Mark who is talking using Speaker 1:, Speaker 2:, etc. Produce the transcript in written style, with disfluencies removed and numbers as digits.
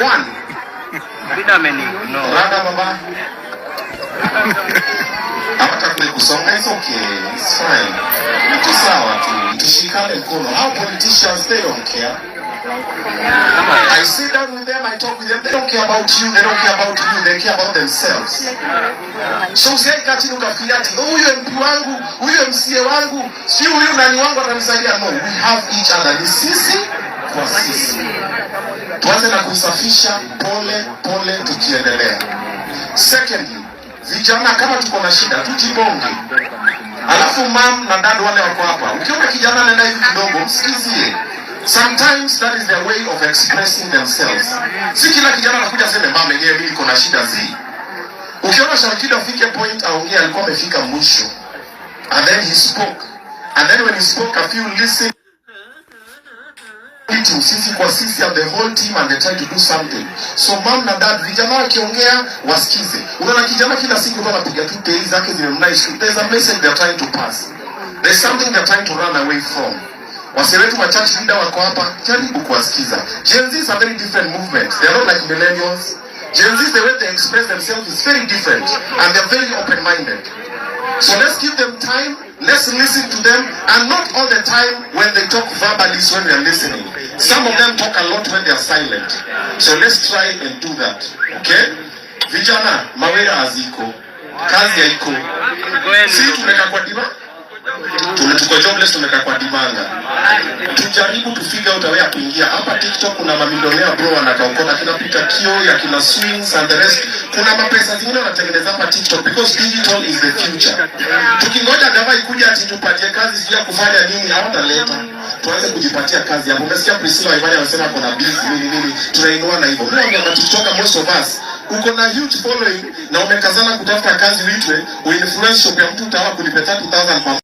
Speaker 1: one. Rada baba. Hawataka kusonga, it's okay, it's fine. Ito sawa tu, tushikane mkono. Our politicians, they don't care. I sit down with them, I talk with them, they don't care about you, they don't care about you, they care about themselves. So usiaika chini ukafiati, huyu MP wangu, huyu MCA wangu, si huyu nani wangu atanisaidia. No, we have each other. Ni sisi kwa sisi. Tuanze na kusafisha pole pole tukiendelea. Secondly, vijana kama tuko na shida tujibonge. Alafu mam na dad wale wako hapa, ukiona kijana anaenda hivi kidogo msikizie. Sometimes that is their way of expressing themselves. Si kila kijana anakuja aseme mama yeye mimi niko na shida zi. Ukiona Sharkida afike point aongea alikuwa amefika mwisho. And then he spoke. And then when he spoke a few listened to sisi kwa sisi and the whole team and they try to do something. So mom na dad vijana wakiongea wasikize. Unaona kijana kila siku tu anapiga tu days zake zimemnice. There's a message they're trying to pass. There's something they're trying to run away from. Wasewetu wa church leader wako hapa, jaribu kuwasikiza. Gen Zs are very different movements. They are not like millennials. Gen Zs, the way they express themselves is very different. And they are very open-minded. So let's give them time. Let's listen to them. And not all the time when they talk verbally is when we are listening. Some of them talk a lot when they are silent. So let's try and do that. Okay? Vijana, mawera aziko. Kazi ya iko. Si tumeka kwa diva? Tuko jobless, tumeka kwa dimanga. Tujaribu to figure out a way ya kuingia. Hapa TikTok kuna mamilionea bro wanakaokota kina pika kio ya kina swings and the rest. Kuna mapesa zingine wanatengeneza hapa TikTok because digital is the future. Tukingoja gava ikuja ati tupatie kazi sio kufanya nini hawataleta. Tuanze kujipatia kazi hapo. Umesikia Priscilla Ivani anasema kuna busy nini tunainua na hivyo. Mimi na TikTok most of us uko na huge following na umekazana kutafuta kazi uitwe uinfluence shop ya mtu utawa kulipa 30,000 kwa